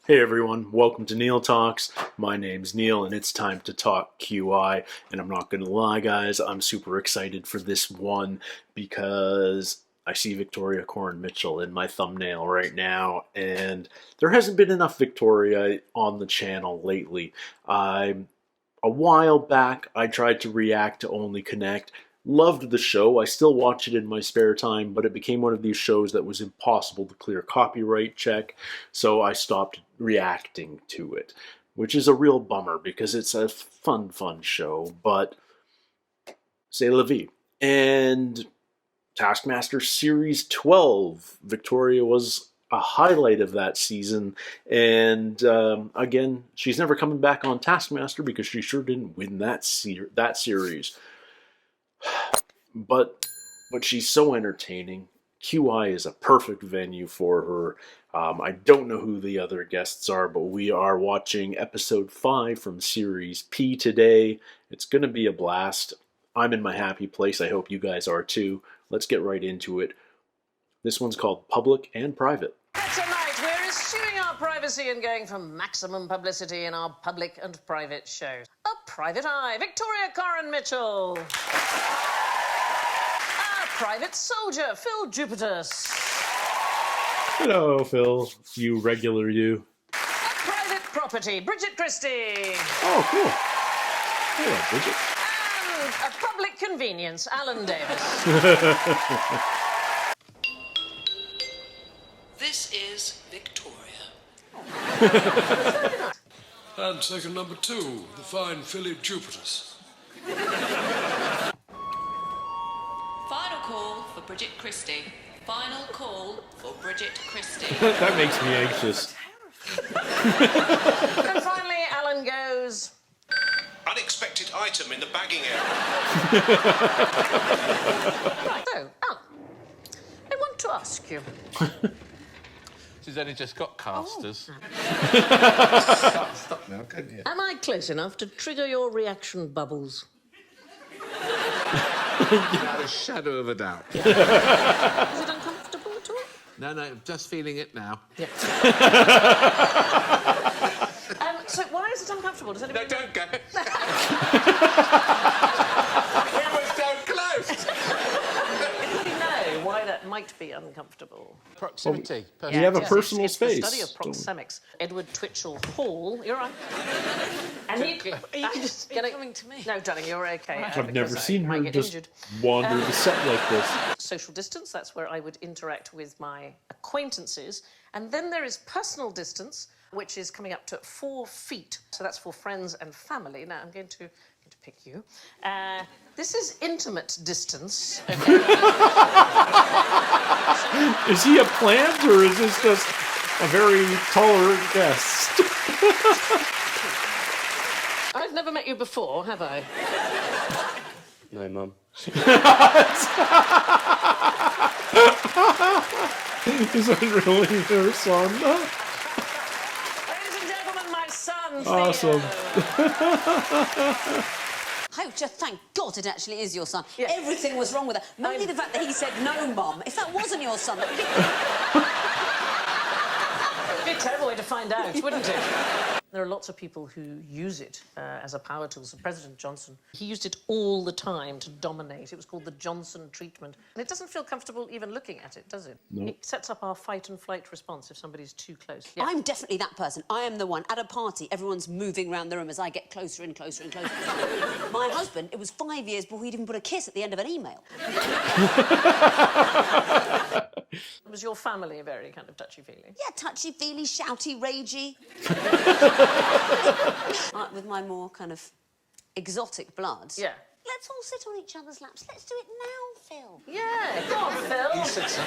Hey everyone, welcome to Neil Talks. My name's Neil and it's time to talk QI. And I'm not gonna lie guys, I'm super excited for this one because I see Victoria Coren Mitchell in my thumbnail right now, and there hasn't been enough Victoria on the channel lately. A while back I tried to react to Only Connect. Loved the show. I still watch it in my spare time, but it became one of these shows that was impossible to clear copyright check, so I stopped reacting to it, which is a real bummer because it's a fun show, but c'est la vie. And Taskmaster Series 12, Victoria was a highlight of that season, and again, she's never coming back on Taskmaster because she sure didn't win that series. But she's so entertaining. QI is a perfect venue for her. I don't know who the other guests are, but we are watching episode 5 from Series P today. It's going to be a blast. I'm in my happy place. I hope you guys are too. Let's get right into it. This one's called Public and Private. Tonight, we're eschewing our privacy and going for maximum publicity in our public and private shows. A private eye, Victoria Coren Mitchell. A private soldier, Phill Jupitus. Hello, Phil. You regular you. A private property, Bridget Christie. Oh, cool. Hello, Bridget. And a public convenience, Alan Davies. This is Victoria. And second number 2, the fine Phill Jupitus. Final call for Bridget Christie. Final call for Bridget Christie. That makes me anxious. And finally, Alan goes... Unexpected item in the bagging area. Right, so, Alan, I want to ask you... She's only just got casters. Stop now, couldn't you? Am I close enough to trigger your reaction bubbles? Without a shadow of a doubt. Is it uncomfortable at all? No, I'm just feeling it now. Yeah. So why is it uncomfortable? Does anybody... No, don't go. We almost down close. Do you know why that might be uncomfortable? Proximity. You have a personal it's space. The study of proxemics. Edward Twitchell Hall, you're right. And he... Are you coming to me? No, darling, you're okay. I've never seen her just injured. wander the set like this. Social distance, that's where I would interact with my acquaintances. And then there is personal distance, which is coming up to 4 feet. So that's for friends and family. Now, I'm going to pick you. This is intimate distance. Okay. Is he a plant or is this just a very tolerant guest? I've never met you before, have I? No, Mum. Is that really her son? Ladies and gentlemen, my son, Awesome. Oh, just thank God it actually is your son. Yeah. Everything was wrong with that. Mainly the fact that he said no, Mum. If that wasn't your son, that would be a terrible way to find out, wouldn't it? There are lots of people who use it as a power tool. So President Johnson, he used it all the time to dominate. It was called the Johnson treatment. And it doesn't feel comfortable even looking at it, does it? No. It sets up our fight and flight response if somebody's too close. Yeah. I'm definitely that person. I am the one. At a party, everyone's moving around the room as I get closer and closer and closer. My husband, it was 5 years before he'd even put a kiss at the end of an email. Was your family very kind of touchy-feely? Yeah, touchy-feely, shouty, ragey. With my more kind of exotic blood. Yeah. Let's all sit on each other's laps. Let's do it now, Phil. Yeah, go on, Phil. He said so.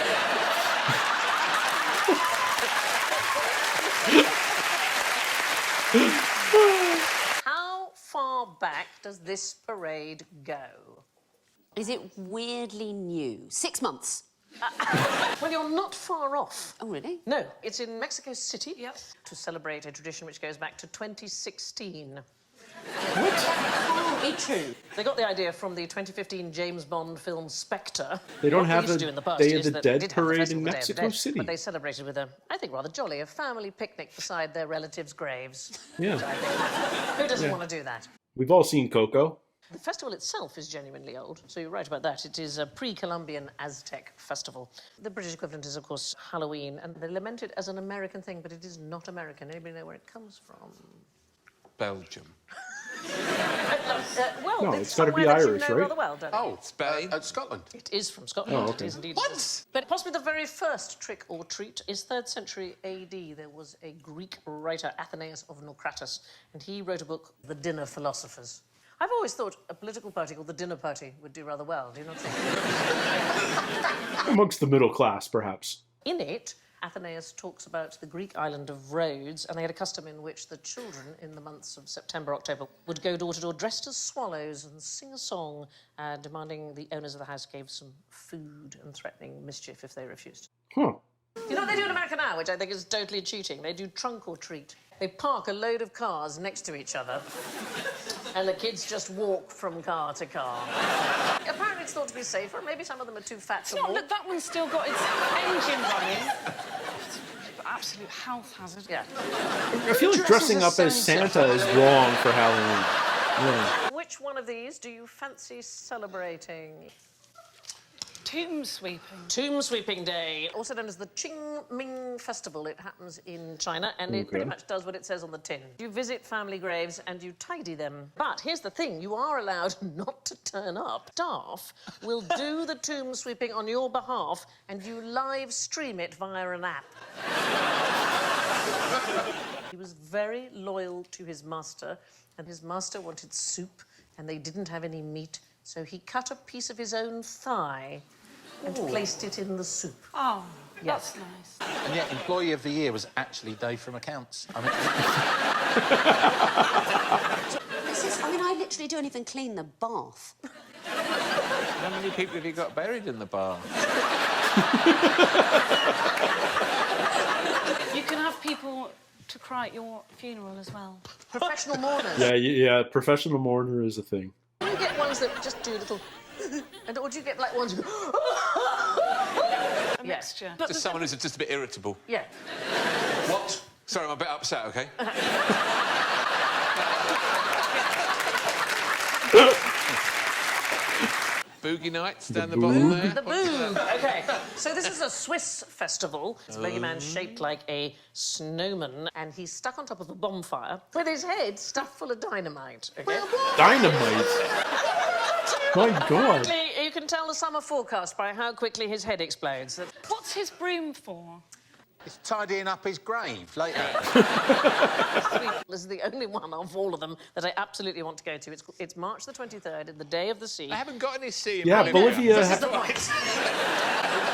How far back does this parade go? Is it weirdly new? 6 months. Well, you're not far off. Oh, really? No, it's in Mexico City. Yep. To celebrate a tradition which goes back to 2016. Can't be true. They got the idea from the 2015 James Bond film Spectre. They don't What have used a to do in the past Day of is the that Dead they did have the parade festival in Day of the Mexico Dead, City. But they celebrated with I think, rather jolly, a family picnic beside their relatives' graves. Yeah. Who doesn't want to do that? We've all seen Coco. The festival itself is genuinely old, so you're right about that. It is a pre-Columbian Aztec festival. The British equivalent is, of course, Halloween, and they lament it as an American thing, but it is not American. Anybody know where it comes from? Belgium. Well, No, it's it's gotta be somewhere that Irish, you know right? rather well, don't Oh, Spain. Scotland. it? It is from Scotland. Oh, okay. It is indeed. What? But possibly the very first trick or treat is 3rd century AD. There was a Greek writer, Athenaeus of Naucratis, and he wrote a book, The Dinner Philosophers. I've always thought a political party called the Dinner Party would do rather well, do you not think? Amongst the middle class, perhaps. In it, Athenaeus talks about the Greek island of Rhodes, and they had a custom in which the children in the months of September, October would go door to door dressed as swallows and sing a song, demanding the owners of the house gave some food and threatening mischief if they refused. Huh. You know what they do in America now, which I think is totally cheating? They do trunk or treat. They park a load of cars next to each other, and the kids just walk from car to car. Apparently it's thought to be safer. Maybe some of them are too fat to walk. Look, that one's still got its engine running. Absolute health hazard. Yeah. I feel like dressing up as Santa is wrong for Halloween. Yeah. Which one of these do you fancy celebrating? Tomb sweeping. Tomb Sweeping Day, also known as the Qingming Festival. It happens in China, and it pretty much does what it says on the tin. You visit family graves and you tidy them. But here's the thing, you are allowed not to turn up. Staff will do the tomb sweeping on your behalf, and you live stream it via an app. He was very loyal to his master, and his master wanted soup, and they didn't have any meat, so he cut a piece of his own thigh and placed it in the soup. Oh, Yes. that's nice. And yet, Employee of the Year was actually Dave from Accounts. I mean, I literally don't even clean the bath. how many people have you got buried in the bar? You can have people to cry at your funeral as well. Professional mourners. Yeah, professional mourner is a thing. Do you get ones that just do little... or do you get, like, ones who... A mixture. But Just someone who's just a bit irritable. Yeah. What? Sorry, I'm a bit upset, OK? Boogie nights down the bottom there. The boo. OK. So this is a Swiss festival. It's a boogeyman shaped like a snowman, and he's stuck on top of a bonfire with his head stuffed full of dynamite. OK? Dynamite. My God. Apparently, you can tell the summer forecast by how quickly his head explodes. What's his broom for? He's tidying up his grave later. This is the only one of all of them that I absolutely want to go to. It's March the 23rd, the Day of the Sea. I haven't got any sea in Yeah, my Bolivia. This is the point.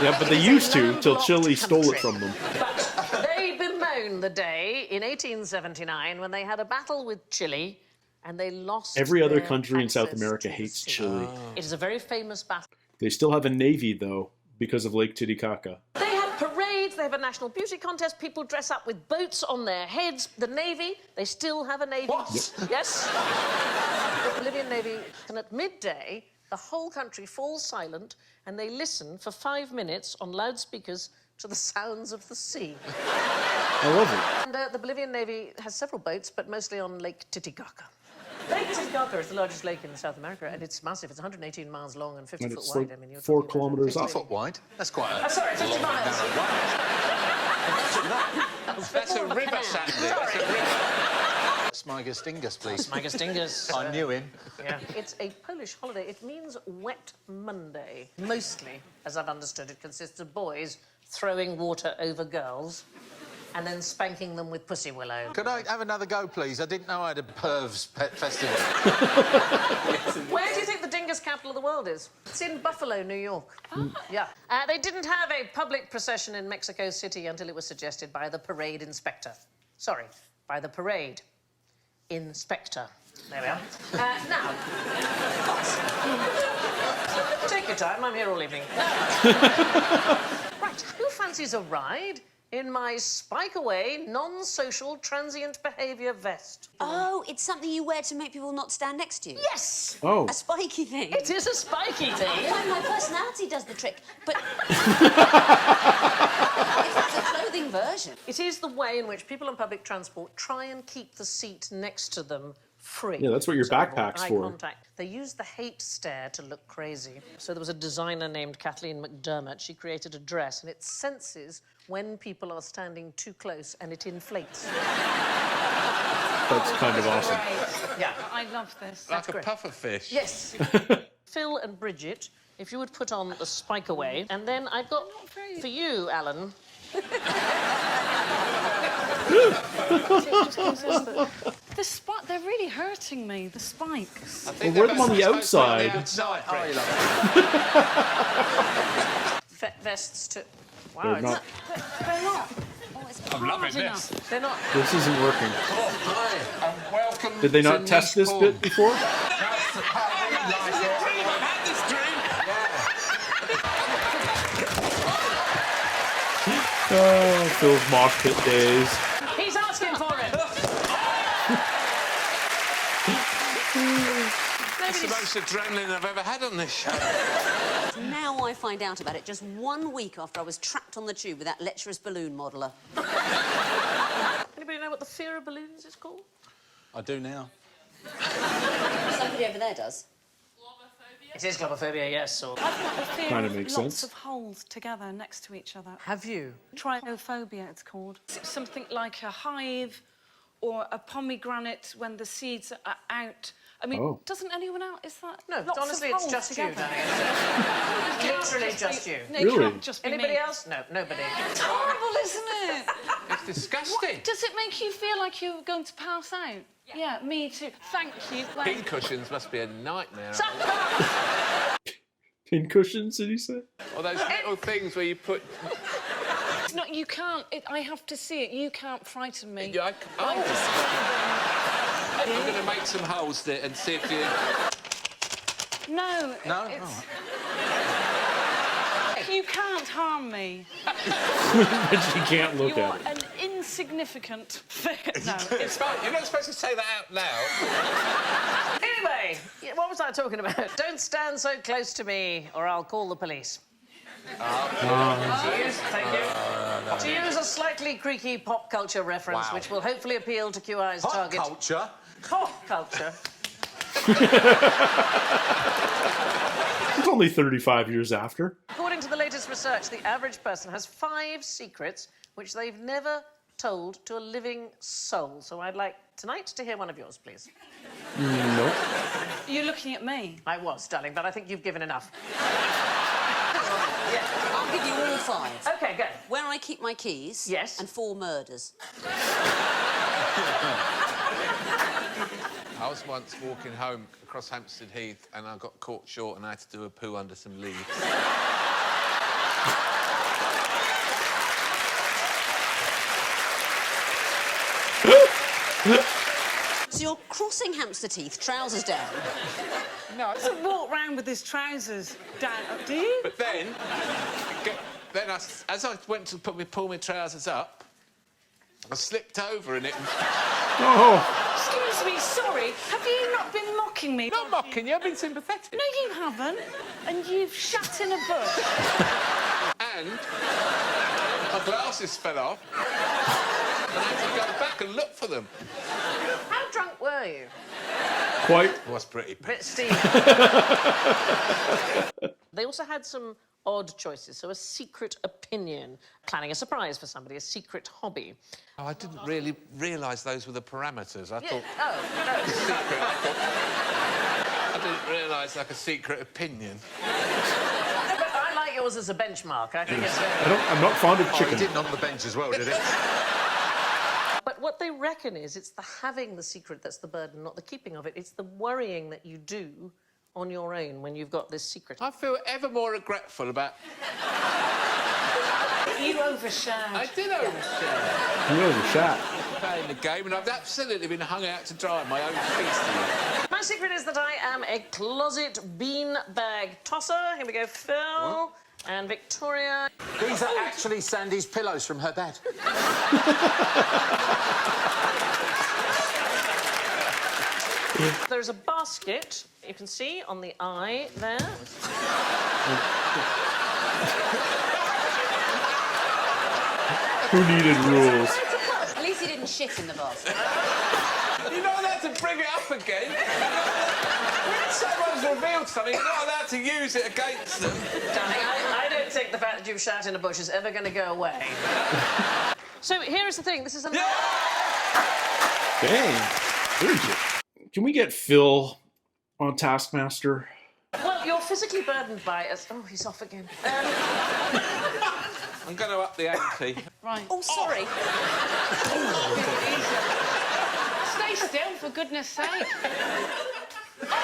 Yeah, but they used to till Chile stole it from them. But they bemoan the day in 1879 when they had a battle with Chile and they lost. Every other their country in South access America to the hates sea. Chile. It is a very famous battle. They still have a navy, though, because of Lake Titicaca. They have parades, they have a national beauty contest, people dress up with boats on their heads. The Navy, they still have a Navy. What? Yep. Yes. The Bolivian Navy, and at midday, the whole country falls silent and they listen for 5 minutes on loudspeakers to the sounds of the sea. I love it. And the Bolivian Navy has several boats, but mostly on Lake Titicaca. Lake Titicaca is the largest lake in South America, and it's massive. It's 118 miles long and 50 And foot it's wide. like I mean, you're 4 talking about kilometres 50 up. 50 foot wide? That's quite a... Oh, sorry, 50 miles. That's a river, canal. Sandy. That's a river. Smigus Dingus, please. Smigus Dingus. I knew him. Yeah. It's a Polish holiday. It means Wet Monday. Mostly, as I've understood, it consists of boys throwing water over girls and then spanking them with pussy willow. Could I have another go, please? I didn't know I had a Pervs pet festival. Where do you think the dingus capital of the world is? It's in Buffalo, New York. Yeah. They didn't have a public procession in Mexico City until it was suggested by the parade inspector. Sorry, by the parade inspector. There we are. Now, take your time. I'm here all evening. Right, who fancies a ride in my spike-away, non-social, transient behaviour vest. Oh, it's something you wear to make people not stand next to you? Yes! Oh. A spiky thing? It is a spiky thing. Well, my personality does the trick, but... it's a clothing version. It is the way in which people on public transport try and keep the seat next to them free. Yeah, that's what your So avoid backpack's eye for. Contact. They use the hate stare to look crazy. So there was a designer named Kathleen McDermott. She created a dress, and it senses when people are standing too close, and it inflates. That's kind of awesome. Yeah. I love this. Like a puffer fish. Yes. Phil and Bridget, if you would put on the spike away, and then I've got for you, Alan. They're really hurting me, the spikes. Well, wear them on the outside. Vests to... Wow, They're not. They're not. I'm loving this. They're not... This isn't working. Oh, hi, and welcome Did they not to test this Nice bit before? I've had this dream. Oh, Phil's mosh pit days. He's asking for it. It's the most adrenaline I've ever had on this show. Now I find out about it just 1 week after I was trapped on the tube with that lecherous balloon modeller. Anybody know what the fear of balloons is called? I do now. Somebody over there does. It is globophobia, yes. Or... I've got a fear Kinda of makes lots sense. of holes together next to each other. Have you? Triophobia, it's called. It's something like a hive or a pomegranate when the seeds are out. I mean, doesn't anyone else... Is that... No, lots honestly, of it's holes just together? you, darling. Literally just you. No, it Really? can't just be Anybody me. else? No, nobody. It's horrible, isn't it? It's disgusting. Does it make you feel like you're going to pass out? Yeah, me too. Thank you. Pin cushions must be a nightmare. Pin cushions, did he say? Or those little things where you put... No, you can't. I have to see it. You can't frighten me. Yeah, I'm going to make some holes there and see if you... No. No? It's... You can't harm me. But you can't look You're at it. an insignificant figure. No, It's fine. You're not supposed to say that out loud. Anyway, what was I talking about? Don't stand so close to me, or I'll call the police. Thank you. To use a slightly creaky pop culture reference, which will hopefully appeal to QI's target. Culture. Pop culture. It's only 35 years after. According to the latest research, the average person has 5 secrets which they've never told to a living soul. So I'd like tonight to hear one of yours, please. No. you're looking at me. I was, darling, but I think you've given enough. I'll give you all 5. OK, go. Where I keep my keys. Yes. And 4 murders. I was once walking home across Hampstead Heath and I got caught short and I had to do a poo under some leaves. So you're crossing Hampstead Heath, trousers down. No, He doesn't walk round with his trousers down, do you? but then as I went to pull my trousers up, I slipped over and it... Oh, Excuse me, sorry. Have you not been mocking me? Not mocking you, I've been sympathetic. No, you haven't. And you've shat in a bush. And my glasses fell off. And I had to go back and look for them. How drunk were you? quite. It was pretty Bit steep. They also had some odd choices. So a secret opinion, planning a surprise for somebody, a secret hobby. Oh, I didn't really realise those were the parameters. I thought... Oh, no. Secret, I didn't realise, like, a secret opinion. But I like yours as a benchmark. I think it's... I'm not fond of chicken. He didn't on the bench as well, did he? But what they reckon is it's the having the secret that's the burden, not the keeping of it. It's the worrying that you do on your own when you've got this secret. I feel ever more regretful about... You overshared. I did overshare. You overshot. Playing the game, and I've absolutely been hung out to dry on my own feasting. My secret is that I am a closet beanbag tosser. Here we go, Phil. And Victoria. These are actually Sandi's pillows from her bed. There's a basket, you can see, on the eye there. Who needed rules? At least he didn't shit in the basket. You're not allowed to bring it up again. When someone's revealed something, you're not allowed to use it against them. Darling, I don't think the fact that you've shat in a bush is ever going to go away. So here's the thing, this is a... Dang. Bridget. Can we get Phill on Taskmaster? Well, you're physically burdened by us. Oh, he's off again. I'm going to up the ante. Right. Oh, sorry. Stay still, for goodness sake.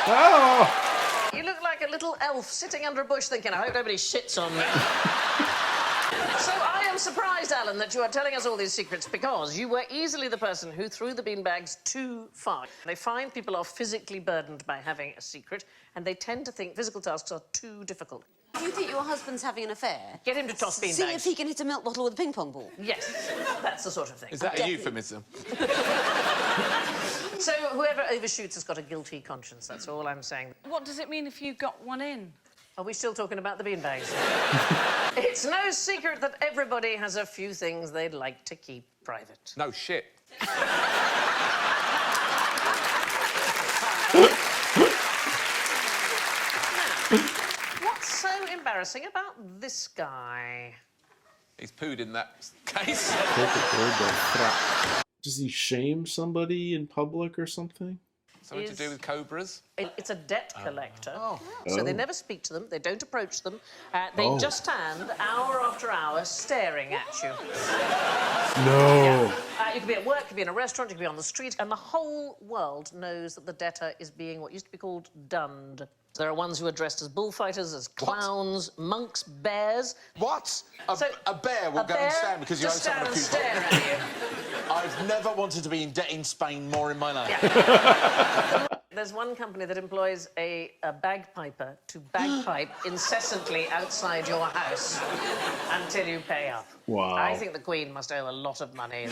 Oh! You look like a little elf sitting under a bush thinking, I hope nobody shits on me. So I am surprised, Alan, that you are telling us all these secrets because you were easily the person who threw the beanbags too far. They find people are physically burdened by having a secret and they tend to think physical tasks are too difficult. Do you think your husband's having an affair? Get him to toss beanbags. See if he can hit a milk bottle with a ping pong ball. Yes, that's the sort of thing. Is that a euphemism? So whoever overshoots has got a guilty conscience, that's all I'm saying. What does it mean if you got one in? Are we still talking about the beanbags? It's no secret that everybody has a few things they'd like to keep private. No shit. What's so embarrassing about this guy? He's pooed in that case. Does he shame somebody in public or something? Something to do with cobras? It's a debt collector. Oh. So they never speak to them, they don't approach them. They just stand hour after hour staring at you. No. You could be at work, you could be in a restaurant, you could be on the street, and the whole world knows that the debtor is being what used to be called dunned. There are ones who are dressed as bullfighters, as clowns, monks, bears. What? A bear will A go bear and stand because you owe just someone a stand few... and stare at you. I've never wanted to be in debt in Spain more in my life. Yeah. There's one company that employs a bagpiper to bagpipe incessantly outside your house until you pay up. Wow. I think the Queen must owe a lot of money.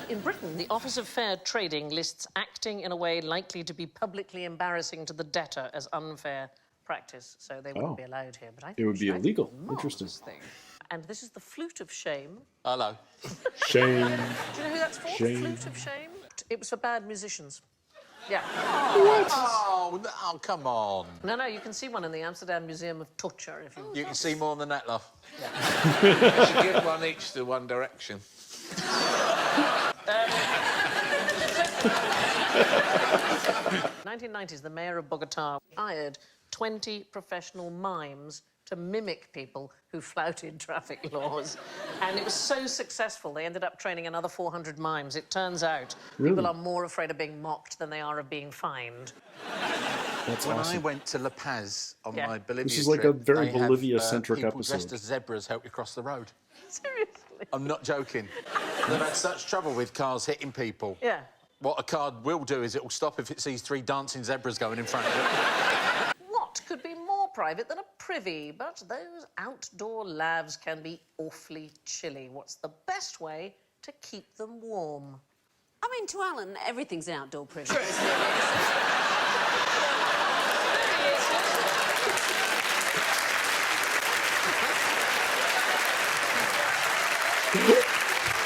In Britain, the Office of Fair Trading lists acting in a way likely to be publicly embarrassing to the debtor as unfair practice, so they wouldn't be allowed here. But I think It would be illegal. it's a marvellous Interesting. thing. And this is the flute of shame. Hello. Shame. Do you know who that's for? Shame. The flute of shame? It was for bad musicians. Yeah. Oh, come on. No, you can see one in the Amsterdam Museum of Torture if you... You can see more than that, love. Yeah. We should give one each to One Direction. 1990s, the mayor of Bogota hired 20 professional mimes to mimic people who flouted traffic laws. And it was so successful, they ended up training another 400 mimes. It turns out people are more afraid of being mocked than they are of being fined. That's When awesome. I went to La Paz on my Bolivia This is like trip, a very they have, Bolivia-centric people episode. dressed as zebras help you cross the road. Seriously? I'm not joking. They've had such trouble with cars hitting people. Yeah. What a car will do is it will stop if it sees 3 dancing zebras going in front of it. What could be more private than a privy? But those outdoor labs can be awfully chilly. What's the best way to keep them warm? I mean, to Alan, everything's an outdoor privy.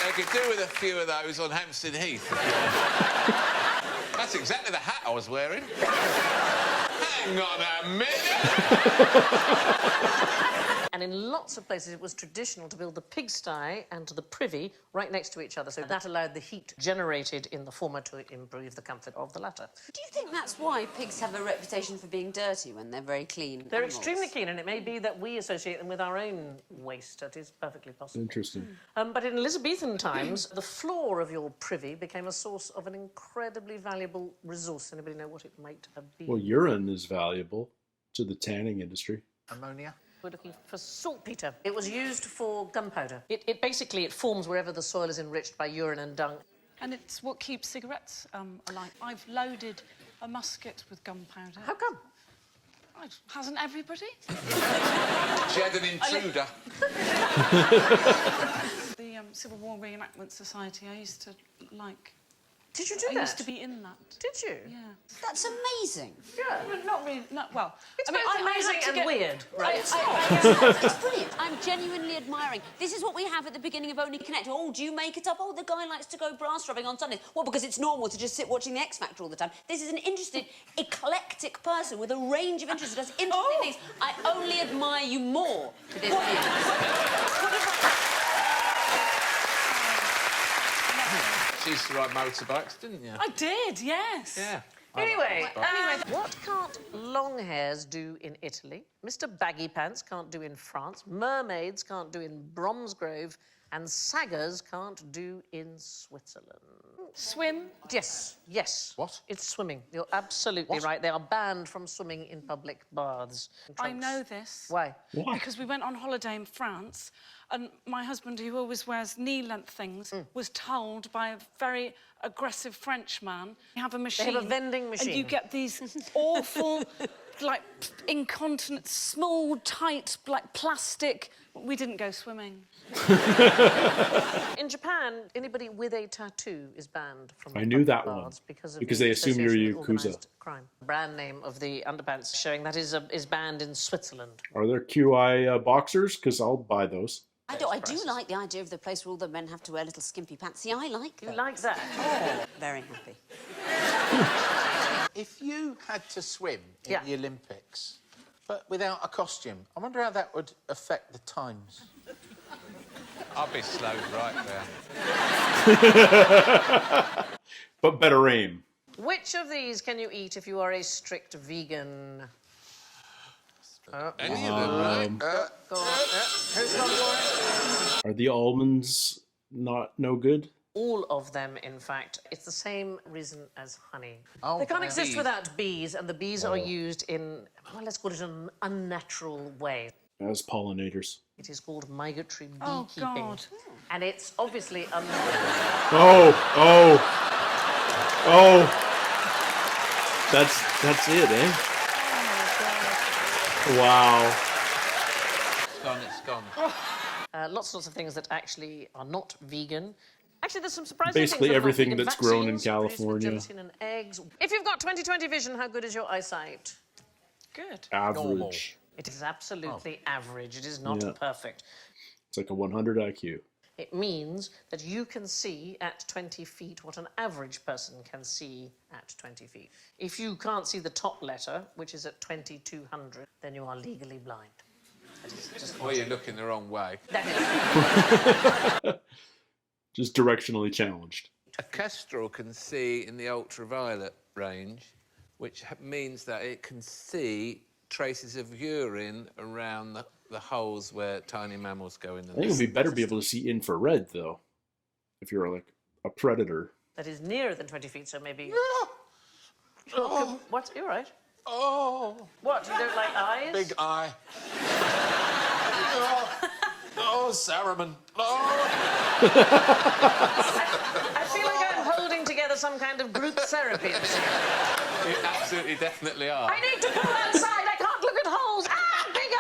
I could do with a few of those on Hampstead Heath. That's exactly the hat I was wearing. Hang on a minute! And in lots of places, it was traditional to build the pigsty and the privy right next to each other, so that allowed the heat generated in the former to improve the comfort of the latter. Do you think that's why pigs have a reputation for being dirty when they're very clean? They're animals? extremely keen, and it may be that we associate them with our own waste. That is perfectly possible. Interesting. But in Elizabethan times, the floor of your privy became a source of an incredibly valuable resource. Anybody know what it might have been? Well, urine is valuable to the tanning industry. Ammonia? We're looking for saltpeter. It was used for gunpowder. It basically forms wherever the soil is enriched by urine and dung. And it's what keeps cigarettes alight. I've loaded a musket with gunpowder. How come? Hasn't everybody? She had an intruder. The Civil War Reenactment Society, I used to like... Did you do that? I used to be in that. Did you? Yeah. That's amazing. Yeah. Well, not really, well... It's I mean, both I had amazing to and get- weird, right? It's brilliant. I'm genuinely admiring. This is what we have at the beginning of Only Connect. Oh, do you make it up? Oh, the guy likes to go brass rubbing on Sundays. Well, because it's normal to just sit watching the X Factor all the time. This is an interested, eclectic person with a range of interests who does interesting things. I only admire you more for this. She used to ride motorbikes, didn't you? I did, yes. Yeah. Anyway, what can't long hairs do in Italy? Mr. Baggy Pants can't do in France. Mermaids can't do in Bromsgrove. And saggers can't do in Switzerland. Swim? Yes, yes. What? It's swimming. You're absolutely right. They are banned from swimming in public baths. I know this. Why? Because we went on holiday in France and my husband, who always wears knee-length things, was told by a very aggressive French man, you have a machine. They have a vending machine. And you get these awful, like, incontinent, small, tight, like, plastic... We didn't go swimming. In Japan, anybody with a tattoo is banned from I knew that baths one. because They assume you're association with Yakuza. organised crime. Brand name of the underpants showing that is banned in Switzerland. Are there QI boxers? Because I'll buy those. I do like the idea of the place where all the men have to wear little skimpy pants. See, I like You like that? Oh, very happy. If you had to swim in Yeah. the Olympics, but without a costume, I wonder how that would affect the times. I'll be slowed right there. But better aim. Which of these can you eat if you are a strict vegan? Any of them, right? Go on. Who's gone for it? Are the almonds no good? All of them, in fact. It's the same reason as honey. Oh, they can't yeah. exist without bees, and the bees are used in, well, let's call it an unnatural way. As pollinators. It is called migratory Oh, beekeeping. God. And it's obviously That's it, eh? Wow. It's gone. lots and lots of things that actually are not vegan. Actually, there's some surprising Basically things that are not everything vegan. that's grown in Vaccines produced with California. gelatin and eggs. If you've got 20/20 vision, how good is your eyesight? Good. Average. It is absolutely average. It is not Yeah. perfect. It's like a 100 IQ. It means that you can see at 20 feet what an average person can see at 20 feet. If you can't see the top letter, which is at 2200, then you are legally blind. That is just Well, you're looking the wrong way. that is. Just directionally challenged. A kestrel can see in the ultraviolet range, which means that it can see traces of urine around the holes where tiny mammals go in. I think it would be better to be able to see infrared, though, if you're like a predator. That is nearer than 20 feet, so maybe... What? You're right. Oh! What? You don't like eyes? Big eye. Oh, Saruman. Oh! I feel like I'm holding together some kind of group therapy. You absolutely, definitely are. I need to pull outside. I can't look at holes. Ah, big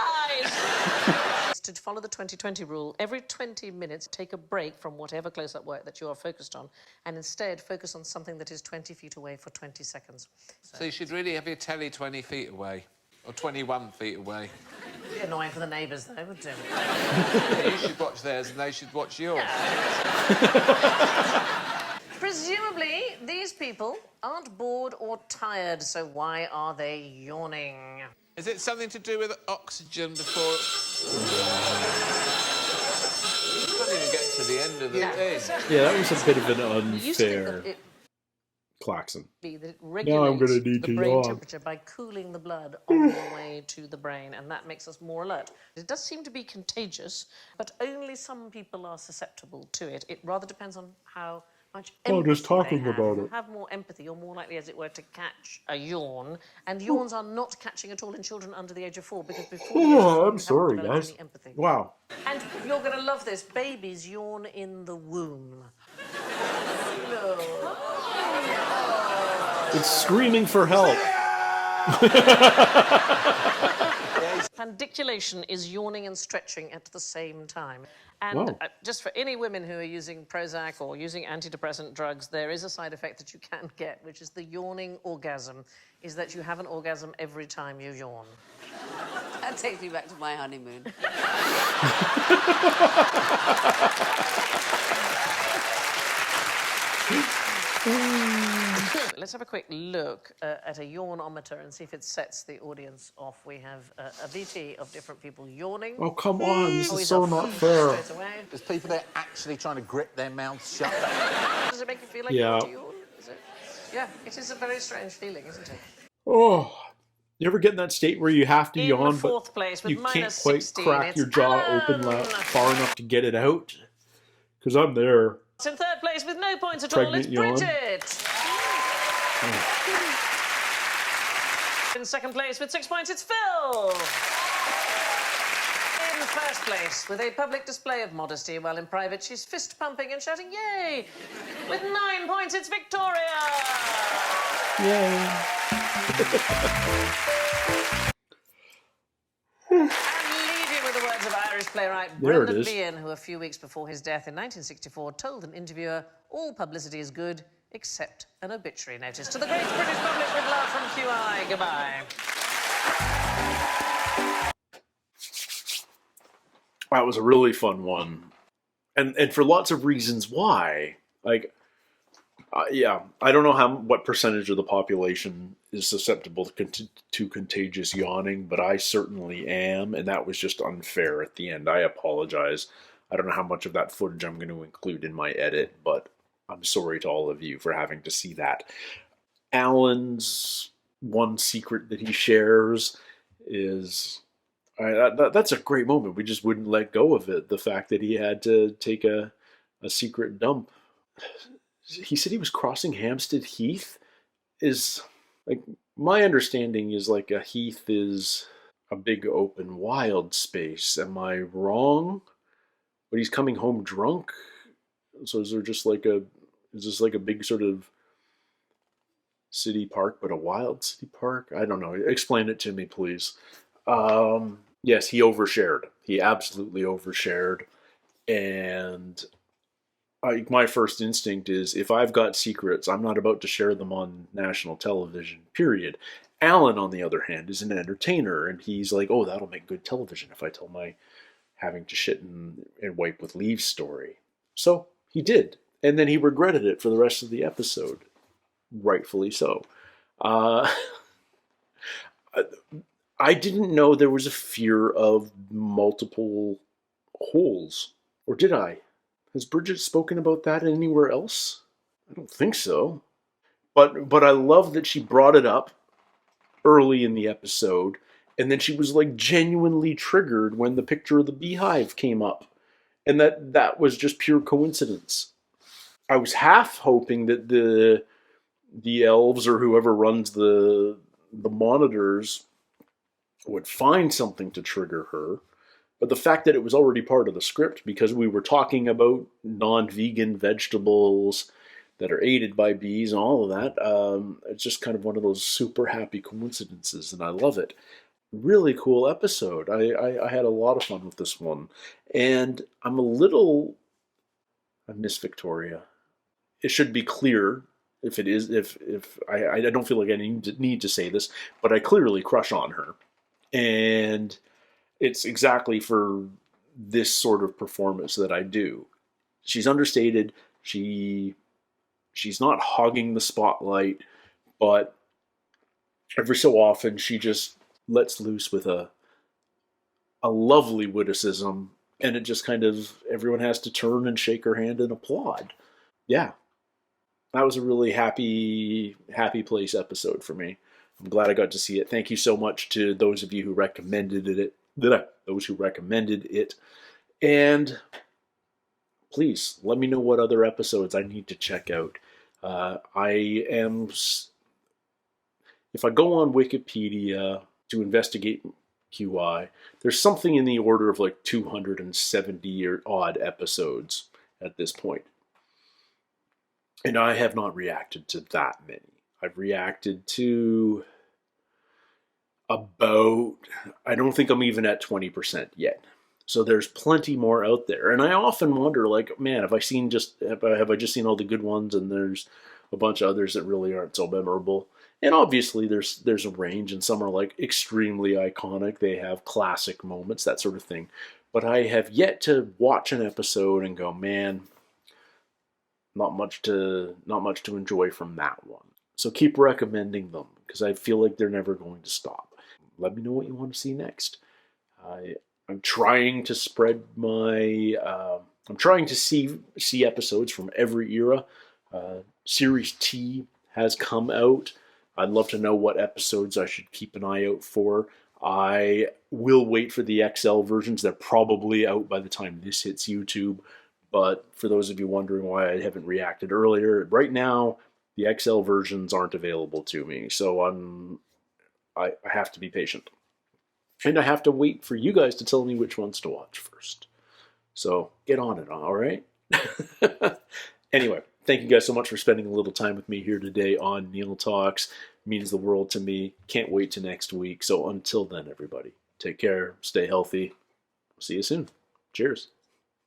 eyes. To follow the 20/20 rule, every 20 minutes, take a break from whatever close-up work that you are focused on, and instead focus on something that is 20 feet away for 20 seconds. So you should really have your telly 20 feet away. Or 21 feet away. It'd be annoying for the neighbours, though, wouldn't it? You should watch theirs and they should watch yours. Presumably, these people aren't bored or tired, so why are they yawning? Is it something to do with oxygen before... You can't even get to the end of the thing. Yeah, that was a bit of an You used to think unfair that it klaxon. that it Now I'm regulates gonna need the to brain yawn. temperature by cooling the blood on the way to the brain, and that makes us more alert. It does seem to be contagious, but only some people are susceptible to it. It rather depends on how much Oh, just empathy talking they have. about If you it. have more empathy, you're more likely, as it were, to catch a yawn, and yawns are not catching at all in children under the age of 4, because before the age of 4, Oh, you I'm haven't sorry, developed guys. any empathy. Wow. And you're going to love this. Babies yawn in the womb. No. It's screaming for help. Pandiculation is yawning and stretching at the same time. And Wow. Just for any women who are using Prozac or using antidepressant drugs, there is a side effect that you can get, which is the yawning orgasm, is that you have an orgasm every time you yawn. That takes me back to my honeymoon. Let's have a quick look at a yawnometer and see if it sets the audience off. We have a VT of different people yawning. Oh, come on. This is he's so off not fair. straight away. There's people there actually trying to grip their mouths shut. Does it make you feel like Yeah. you want to yawn? Is it? Yeah, it is a very strange feeling, isn't it? Oh, you ever get in that state where you have to In yawn, the fourth place with you can't minus quite 16, crack it's your jaw open far enough to get it out? Because I'm there. It's in third place with no points at Pregnant all. yawn. It's Bridget. In second place with 6 points, it's Phill. In first place with a public display of modesty, while in private she's fist pumping and shouting "Yay!" With 9 points, it's Victoria. Yay. And leaving with the words of Irish playwright There it Brendan is. Behan, who a few weeks before his death in 1964 told an interviewer, "All publicity is good, except an obituary notice." To the great British public, with love from QI. Goodbye. That was a really fun one. And for lots of reasons why. Like, yeah, I don't know what percentage of the population is susceptible to contagious yawning, but I certainly am, and that was just unfair at the end. I apologize. I don't know how much of that footage I'm going to include in my edit, but I'm sorry to all of you for having to see that. Alan's one secret that he shares is... that's a great moment. We just wouldn't let go of it. The fact that he had to take a secret dump. He said he was crossing Hampstead Heath. Is like, my understanding is like a heath is a big open wild space. Am I wrong? But he's coming home drunk. So is this like a big sort of city park, but a wild city park? I don't know. Explain it to me, please. Yes, he overshared. He absolutely overshared. And my first instinct is, if I've got secrets, I'm not about to share them on national television, period. Alan, on the other hand, is an entertainer, and he's like, oh, that'll make good television if I tell my having to shit and wipe with leaves story. So he did. And then he regretted it for the rest of the episode. Rightfully so. I didn't know there was a fear of multiple holes. Or did I? Has Bridget spoken about that anywhere else? I don't think so. But I love that she brought it up early in the episode, and then she was like genuinely triggered when the picture of the beehive came up. And that was just pure coincidence. I was half hoping that the elves or whoever runs the monitors would find something to trigger her. But the fact that it was already part of the script, because we were talking about non-vegan vegetables that are aided by bees and all of that, it's just kind of one of those super happy coincidences, and I love it. Really cool episode. I had a lot of fun with this one. And I miss Victoria. It should be clear, if I don't feel like I need to say this, but I clearly crush on her. And it's exactly for this sort of performance that I do. She's understated. She's not hogging the spotlight, but every so often she just lets loose with a lovely witticism, and it just kind of, everyone has to turn and shake her hand and applaud. Yeah. That was a really happy place episode for me. I'm glad I got to see it. Thank you so much to those of you who recommended it. And please let me know what other episodes I need to check out. If I go on Wikipedia to investigate QI, there's something in the order of like 270 or odd episodes at this point. And I have not reacted to that many. I've reacted to about, I don't think I'm even at 20% yet. So there's plenty more out there. And I often wonder, like, man, have I just seen all the good ones, and there's a bunch of others that really aren't so memorable? And obviously there's a range, and some are like extremely iconic. They have classic moments, that sort of thing. But I have yet to watch an episode and go, man, not much to enjoy from that one. So keep recommending them, because I feel like they're never going to stop. Let me know what you want to see next. I'm trying to spread my. I'm trying to see episodes from every era. Series T has come out. I'd love to know what episodes I should keep an eye out for. I will wait for the XL versions. They're probably out by the time this hits YouTube. But for those of you wondering why I haven't reacted earlier, right now the XL versions aren't available to me. So I have to be patient. And I have to wait for you guys to tell me which ones to watch first. So get on it, all right? Anyway, thank you guys so much for spending a little time with me here today on Neil Talks. It means the world to me. Can't wait to next week. So until then, everybody, take care, stay healthy. See you soon. Cheers.